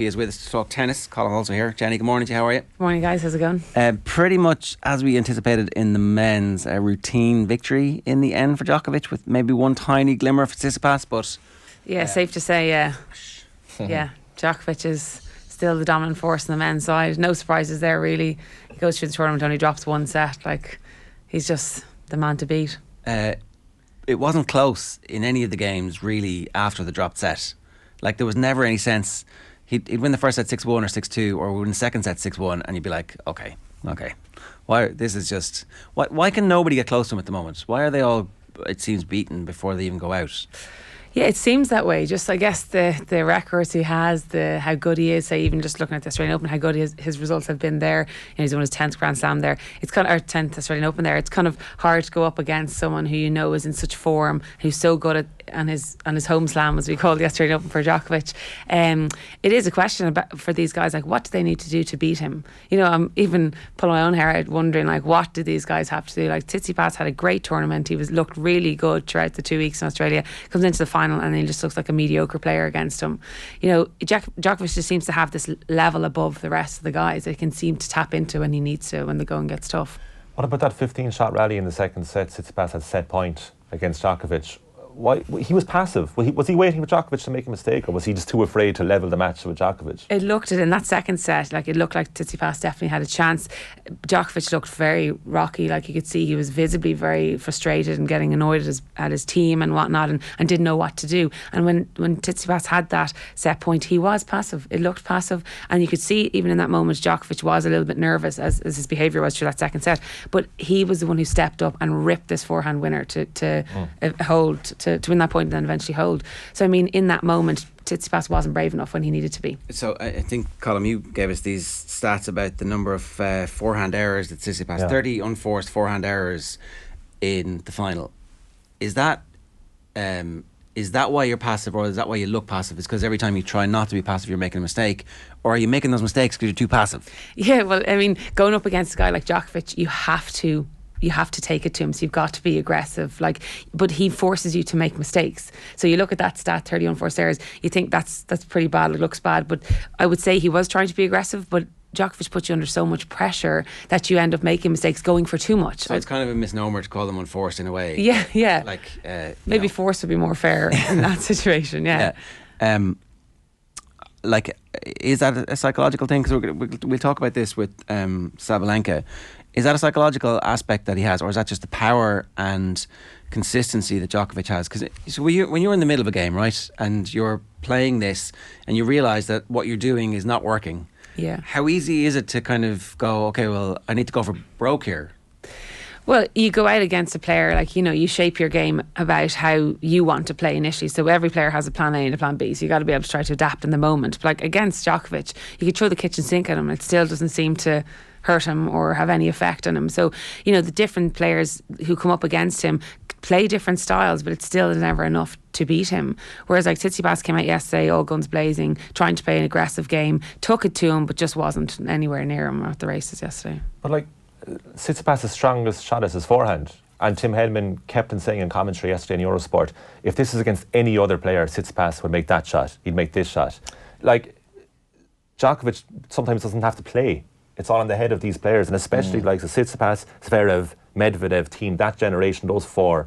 He is with us to talk tennis. Colm also here. Jenny, good morning to you. How are you? Good morning, guys. How's it going? Pretty much as we anticipated in the men's, a routine victory in the end for Djokovic, with maybe one tiny glimmer for Tsitsipas, but yeah, safe to say, yeah. Yeah, Djokovic is still the dominant force on the men's side. No surprises there, really. He goes through the tournament, only drops one set. He's just the man to beat. It wasn't close in any of the games, really, after the dropped set. There was never any sense he'd win the first set 6-1 or 6-2, or win the second set 6-1, and you'd be like, okay. Why can nobody get close to him at the moment? Why are they all, it seems, beaten before they even go out? Yeah, it seems that way. Just, I guess, the records he has, how good he is. Say, even just looking at the Australian Open, how good his results have been there. He's won his 10th Grand Slam there. It's kind of, or 10th Australian Open there. It's kind of hard to go up against someone who you know is in such form, who's so good at on his home slam, as we call the Australian Open, for Djokovic. It is a question for these guys, what do they need to do to beat him? I'm even pulling my own hair out, wondering what do these guys have to do? Tsitsipas had a great tournament. He looked really good throughout the 2 weeks in Australia. Comes into the final and he just looks like a mediocre player against him. Djokovic just seems to have this level above the rest of the guys. They can seem to tap into when he needs to, when the going gets tough. What about that 15-shot rally in the second set? Tsitsipas had set point against Djokovic. Why he was passive? Was he waiting for Djokovic to make a mistake, or was he just too afraid to level the match with Djokovic? It looked in that second set, it looked like Tsitsipas definitely had a chance. Djokovic looked very rocky. You could see he was visibly very frustrated and getting annoyed at his team and whatnot, and didn't know what to do. And when Tsitsipas had that set point, he was passive. It looked passive, and you could see even in that moment Djokovic was a little bit nervous, as his behaviour was through that second set. But he was the one who stepped up and ripped this forehand winner to hold, to win that point and then eventually hold. So in that moment Tsitsipas wasn't brave enough when he needed to be. So I think, Colm, you gave us these stats about the number of forehand errors that Tsitsipas, 30 unforced forehand errors in the final. Is that why you're passive, or is that why you look passive? Is because every time you try not to be passive you're making a mistake, or are you making those mistakes because you're too passive? Yeah, well, going up against a guy like Djokovic, you have to take it to him, so you've got to be aggressive. But he forces you to make mistakes. So you look at that stat, 30 unforced errors, you think that's pretty bad, it looks bad. But I would say he was trying to be aggressive, but Djokovic puts you under so much pressure that you end up making mistakes, going for too much. So it's kind of a misnomer to call them unforced in a way. Yeah. Maybe force would be more fair in that situation. Yeah. Is that a psychological thing? Because we'll talk about this with Sabalanka. Is that a psychological aspect that he has, or is that just the power and consistency that Djokovic has? Because when you're in the middle of a game, right, and you're playing this and you realise that what you're doing is not working, how easy is it to kind of go, okay, well, I need to go for broke here? Well, you go out against a player, you shape your game about how you want to play initially. So every player has a plan A and a plan B, so you got to be able to try to adapt in the moment. But against Djokovic, you could throw the kitchen sink at him and it still doesn't seem to hurt him or have any effect on him. So the different players who come up against him play different styles, but it still is never enough to beat him. Whereas Tsitsipas came out yesterday all guns blazing, trying to play an aggressive game, took it to him, but just wasn't anywhere near him at the races yesterday. But Tsitsipas' strongest shot is his forehand, and Tim Henman kept on saying in commentary yesterday in Eurosport, if this is against any other player, Tsitsipas would make that shot, he'd make this shot. Djokovic sometimes doesn't have to play. It's all in the head of these players, and especially the Tsitsipas, Zverev, Medvedev team, that generation, those four,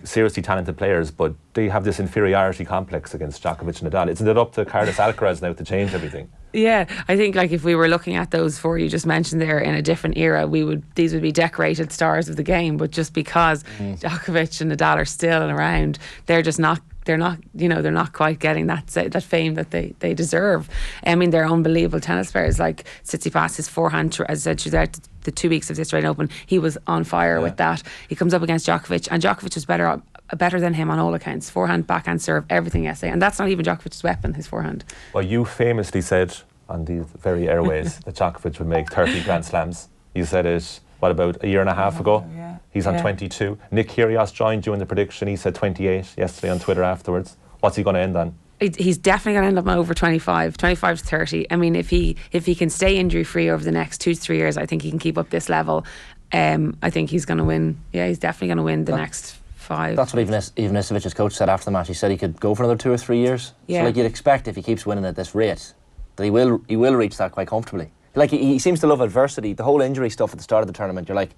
seriously talented players, but they have this inferiority complex against Djokovic and Nadal. Isn't it up to Carlos Alcaraz now to change everything? Yeah, I think if we were looking at those four you just mentioned there in a different era, these would be decorated stars of the game. But just because Djokovic and Nadal are still around, they're just not. They're not quite getting that fame that they deserve. They're unbelievable tennis players. Tsitsipas, his forehand, as I said, throughout the 2 weeks of the Australian Open, he was on fire with that. He comes up against Djokovic, and Djokovic was better than him on all accounts. Forehand, backhand, serve, everything yesterday. And that's not even Djokovic's weapon, his forehand. Well, you famously said on these very airways that Djokovic would make 30 Grand Slams. You said it, about a year and a half ago? Yeah. He's on 22. Nick Kyrgios joined you in the prediction. He said 28 yesterday on Twitter afterwards. What's he going to end on? He's definitely going to end up on over 25 to 30. If he can stay injury free over the next 2 to 3 years, I think he can keep up this level. I think he's going to win. Yeah, he's definitely going to win the next 5. That's what Ivanisevic's coach said after the match. He said he could go for another 2 or 3 years. Yeah. So you'd expect, if he keeps winning at this rate, that he will reach that quite comfortably. Like, he seems to love adversity. The whole injury stuff at the start of the tournament, you're like,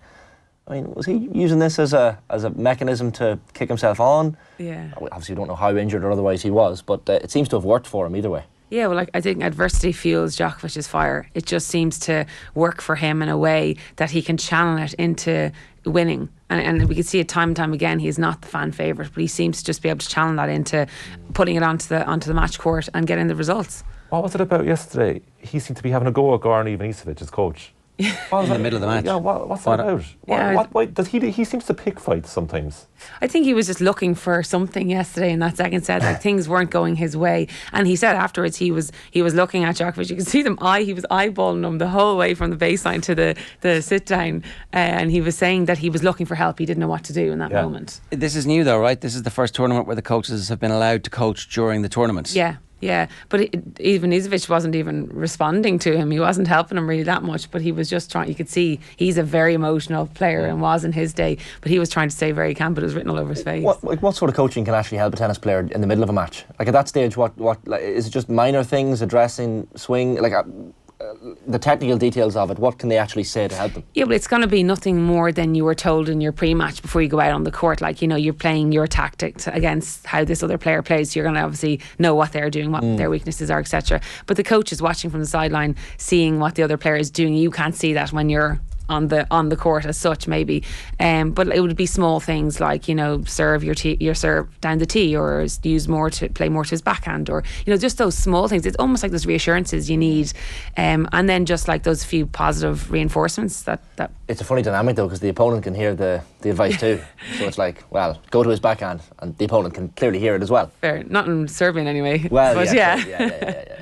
I mean, was he using this as a mechanism to kick himself on? Yeah. Obviously, you don't know how injured or otherwise he was, but it seems to have worked for him either way. Yeah, well, I think adversity fuels Djokovic's fire. It just seems to work for him in a way that he can channel it into winning. And we can see it time and time again. He's not the fan favourite, but he seems to just be able to channel that into putting it onto the match court and getting the results. What was it about yesterday? He seemed to be having a go at Goran Ivanisevic, his coach. In the middle of the match. Yeah, what's that about? Yeah, why does he seems to pick fights sometimes. I think he was just looking for something yesterday in that second set. Like, things weren't going his way, and he said afterwards he was looking at Djokovic. You could see he was eyeballing him the whole way from the baseline to the sit down, and he was saying that he was looking for help. He didn't know what to do in that moment. This is new though, right? This is the first tournament where the coaches have been allowed to coach during the tournament. Yeah, but Ivanisevic wasn't even responding to him. He wasn't helping him really that much, but he was just trying. You could see he's a very emotional player and was in his day, but he was trying to stay very calm, but it was written all over his face. What sort of coaching can actually help a tennis player in the middle of a match? Like, at that stage, what like, is it just minor things, addressing, swing, like the technical details of it? What can they actually say to help them? Yeah, but it's going to be nothing more than you were told in your pre-match before you go out on the court. Like, you're playing your tactics against how this other player plays, so you're going to obviously know what they're doing, what their weaknesses are, etc. But the coach is watching from the sideline, seeing what the other player is doing. You can't see that when you're on the court as such, maybe, but it would be small things like, serve your serve down the tee, or play more to his backhand, or just those small things. It's almost like those reassurances you need, and then just like those few positive reinforcements that it's a funny dynamic though, because the opponent can hear the advice too. So it's like, well, go to his backhand, and the opponent can clearly hear it as well. Fair, not in Serbian anyway. Well, but yeah.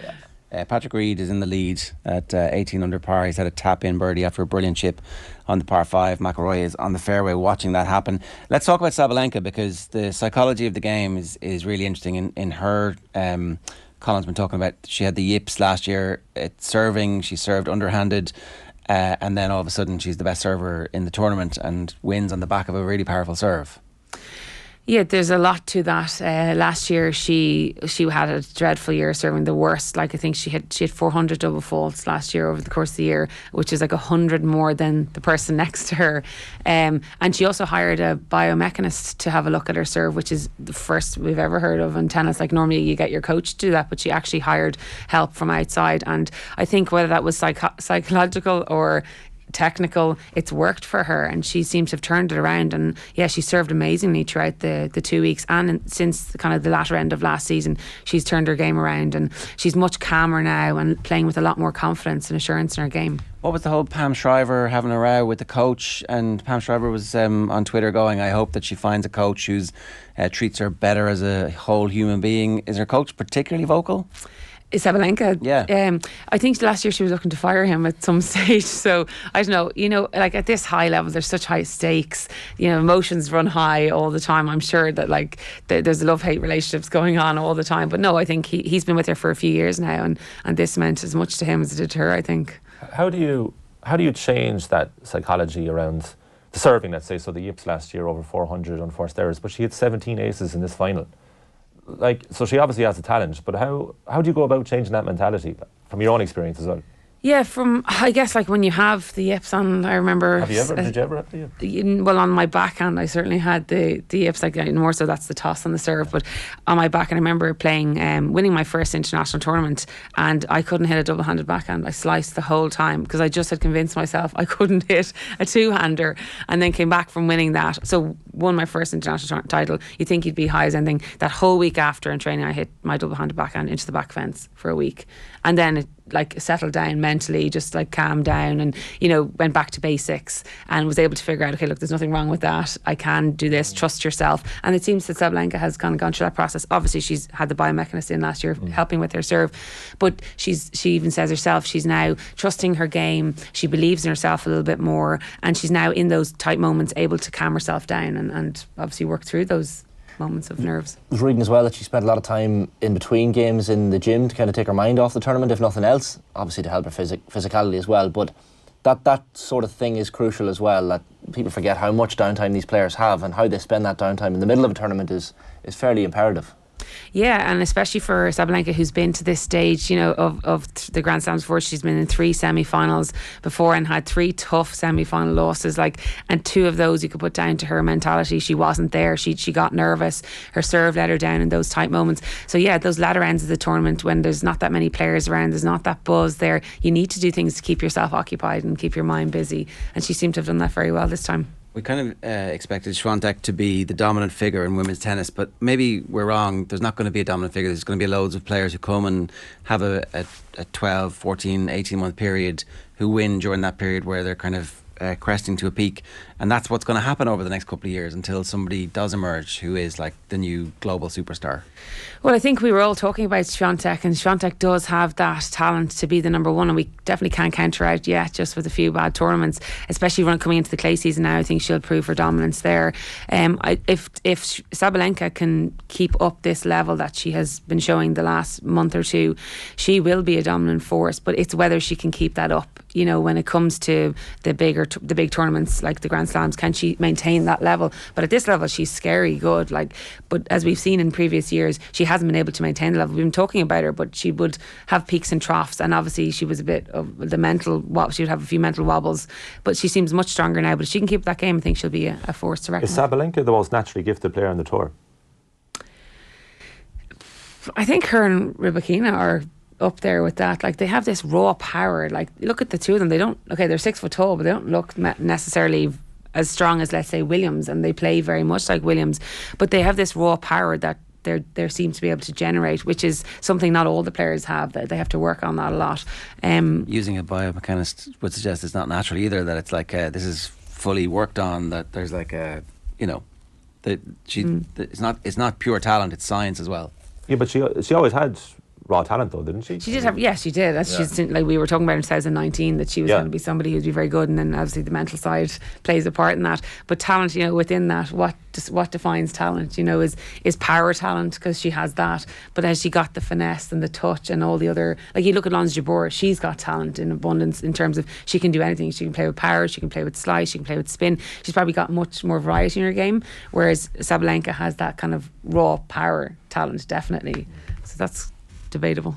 Patrick Reed is in the lead at 18 under par. He's had a tap-in birdie after a brilliant chip on the par 5. McIlroy is on the fairway watching that happen. Let's talk about Sabalenka, because the psychology of the game is really interesting. In her, Colin's been talking about, she had the yips last year at serving. She served underhanded, and then all of a sudden she's the best server in the tournament and wins on the back of a really powerful serve. Yeah, there's a lot to that. Last year she had a dreadful year, serving the worst. Like, I think she had 400 double faults last year over the course of the year, which is like 100 more than the person next to her. And she also hired a biomechanist to have a look at her serve, which is the first we've ever heard of in tennis. Like, normally you get your coach to do that, but she actually hired help from outside. And I think whether that was psychological or technical, it's worked for her, and she seems to have turned it around. And yeah, she served amazingly throughout the 2 weeks, and since the latter end of last season she's turned her game around, and she's much calmer now and playing with a lot more confidence and assurance in her game. What was the whole Pam Shriver having a row with the coach? And Pam Shriver was on Twitter going, I hope that she finds a coach who treats her better as a whole human being. Is her coach particularly vocal? Sabalenka, yeah. I think last year she was looking to fire him at some stage. So I don't know. Like, at this high level, there's such high stakes. Emotions run high all the time. I'm sure that there's love-hate relationships going on all the time. But no, I think he's been with her for a few years now, and this meant as much to him as it did to her, I think. How do you change that psychology around the serving? Let's say, so the yips last year over 400 unforced errors, but she had 17 aces in this final. Like, so she obviously has a talent, but how do you go about changing that mentality from your own experience as well? Yeah, I guess, like, when you have the yips on, I remember. Did you ever have the yips? Well, on my backhand, I certainly had the yips, like, more so that's the toss and the serve. But on my backhand, I remember winning my first international tournament, and I couldn't hit a double-handed backhand. I sliced the whole time because I just had convinced myself I couldn't hit a two-hander, and then came back from winning that. So won my first international title. You think you'd be high as anything. That whole week after in training, I hit my double-handed backhand into the back fence for a week, and then it settled down mentally, just like calmed down, and went back to basics and was able to figure out, okay, look, there's nothing wrong with that, I can do this, trust yourself. And it seems that Sabalenka has kind of gone through that process. Obviously she's had the biomechanist in last year helping with her serve, but she even says herself she's now trusting her game, she believes in herself a little bit more, and she's now in those tight moments able to calm herself down and obviously work through those moments of nerves. I was reading as well that she spent a lot of time in between games in the gym to kind of take her mind off the tournament, if nothing else, obviously to help her physicality as well. But that sort of thing is crucial as well, that people forget how much downtime these players have, and how they spend that downtime in the middle of a tournament is fairly imperative. Yeah, and especially for Sabalenka, who's been to this stage, of the Grand Slams before. She's been in 3 semi-finals before and had 3 tough semi-final losses. And 2 of those you could put down to her mentality. She wasn't there. She got nervous. Her serve let her down in those tight moments. So yeah, those latter ends of the tournament when there's not that many players around, there's not that buzz there. You need to do things to keep yourself occupied and keep your mind busy. And she seemed to have done that very well this time. We kind of expected Swiatek to be the dominant figure in women's tennis, but maybe we're wrong. There's not going to be a dominant figure. There's going to be loads of players who come and have a 12, 14, 18 month period who win during that period where they're kind of cresting to a peak. And that's what's going to happen over the next couple of years until somebody does emerge who is like the new global superstar. Well, I think we were all talking about Swiatek, and Swiatek does have that talent to be the number one, and we definitely can't counter out yet just with a few bad tournaments, especially when coming into the clay season now. I think she'll prove her dominance there. If Sabalenka can keep up this level that she has been showing the last month or two, she will be a dominant force, but it's whether she can keep that up. When it comes to the big tournaments like the Grand Slams, can she maintain that level? But at this level, she's scary good. But as we've seen in previous years, she hasn't been able to maintain the level. We've been talking about her, but she would have peaks and troughs, and obviously she was a bit of the mental. She would have a few mental wobbles, but she seems much stronger now. But if she can keep that game, I think she'll be a force to reckon with. Is Sabalenka the most naturally gifted player on the tour? I think her and Rybakina are up there with that. They have this raw power. Look at the two of them. They're 6 foot tall, but they don't look necessarily as strong as, let's say, Williams, and they play very much like Williams, but they have this raw power that they seem to be able to generate, which is something not all the players have. That they have to work on that a lot. Using a biomechanist would suggest it's not natural either, that it's this is fully worked on, that there's it's not pure talent, it's science as well. Yeah, but she always had raw talent though, didn't she? She did have, yes, she did. She's we were talking about in 2019 that she was going to be somebody who'd be very good, and then obviously the mental side plays a part in that. But talent, within that, what defines talent, is power talent, because she has that. But as she got the finesse and the touch and all the other, you look at Ons Jabeur, she's got talent in abundance in terms of she can do anything. She can play with power, she can play with slice, she can play with spin. She's probably got much more variety in her game, whereas Sabalenka has that kind of raw power talent, definitely. So that's debatable.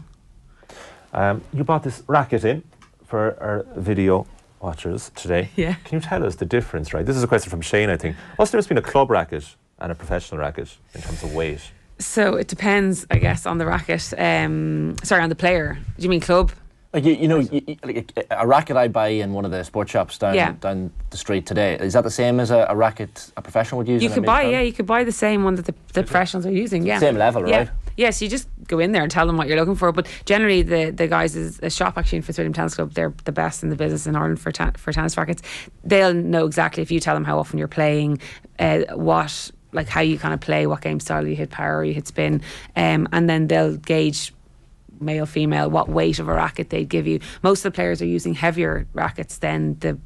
You brought this racket in for our video watchers today. Yeah. Can you tell us the difference, right? This is a question from Shane, I think. What's the difference between a club racket and a professional racket in terms of weight? So it depends, I guess, on the racket. On the player. Do you mean club? A racket I buy in one of the sports shops down the street today, is that the same as a racket a professional would use? You could buy the same one that the professionals are using. Yeah, same level, right? Yes, you just go in there and tell them what you're looking for. But generally, the guys is a shop actually in Fitzwilliam Tennis Club. They're the best in the business in Ireland for tennis rackets. They'll know exactly if you tell them how often you're playing, how you kind of play, what game style you hit, power, you hit spin, and then they'll gauge male, female, what weight of a racket they'd give you. Most of the players are using heavier rackets than the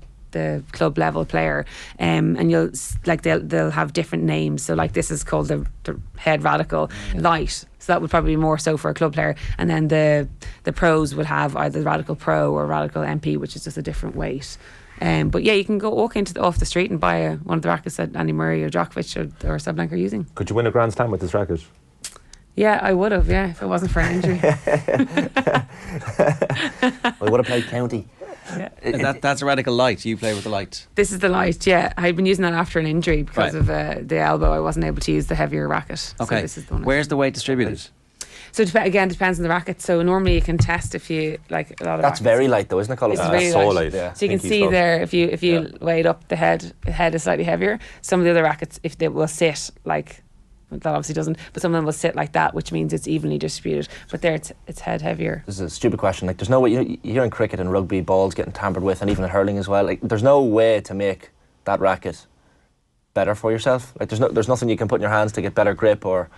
club level player, and they'll have different names. So this is called the head radical light. So that would probably be more so for a club player. And then the pros will have either Radical Pro or Radical MP, which is just a different weight. But yeah, you can go walk off the street and buy one of the rackets that Andy Murray or Djokovic or Sabalenka are using. Could you win a Grand Slam with this racket? Yeah, I would have, if it wasn't for an injury. I would have played county. Yeah. That's a Radical Light. You play with the light. This is the light, yeah. I'd been using that after an injury because of the elbow. I wasn't able to use the heavier racket. Okay. So this is the one. Where's the weight distributed? So again, depends on the racket. So normally you can test if you a lot of That's rackets. very light though, isn't it, Colin? It's very so light. light. Yeah. So you can see there if you weigh it up, the head is slightly heavier. Some of the other rackets, if they will sit that obviously doesn't, but some of them will sit like that, which means it's evenly distributed. But there it's head heavier. This is a stupid question. There's no way, you hear in cricket and rugby balls getting tampered with, and even in hurling as well. There's no way to make that racket better for yourself. There's nothing you can put in your hands to get better grip or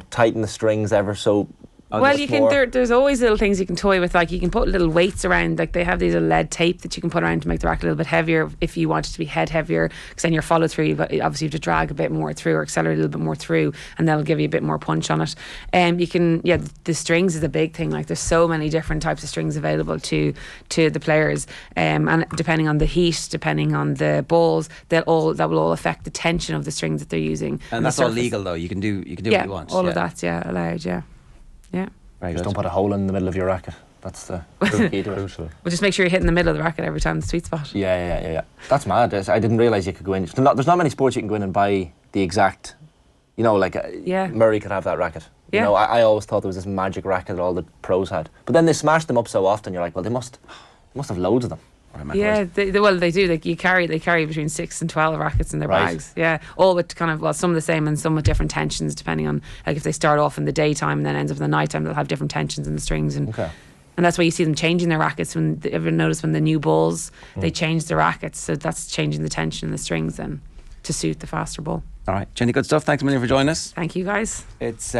tighten the strings ever so Well, you can. There's always little things you can toy with. Like you can put little weights around. Like they have these little lead tape that you can put around to make the racket a little bit heavier if you want it to be head heavier. Because then your follow through, obviously you have to drag a bit more through or accelerate a little bit more through, and that'll give you a bit more punch on it. You can. Yeah, the strings is a big thing. Like there's so many different types of strings available to the players, and depending on the heat, depending on the balls, that will all affect the tension of the strings that they're using. And that's all legal though. You can do what you want. All of that's allowed. Yeah. Very Just good. don't put a hole in the middle of your racket. That's the key to it. Crucial. Well, just make sure you're hitting the middle of the racket every time, the sweet spot. Yeah. That's mad. I didn't realise you could go in. There's not many sports you can go in and buy the exact, like Murray could have that racket. Yeah. I always thought there was this magic racket that all the pros had. But then they smash them up so often, you're like, well, they must have loads of them. Yeah, they do. Like they carry between 6 and 12 rackets in their bags. Yeah, all with kind of some of the same and some with different tensions depending on like if they start off in the daytime and then ends up in the nighttime, they'll have different tensions in the strings and that's why you see them changing their rackets. When ever notice when the new balls they change the rackets, so that's changing the tension in the strings then to suit the faster ball. All right, Jenny, good stuff. Thanks a million for joining us. Thank you guys. It's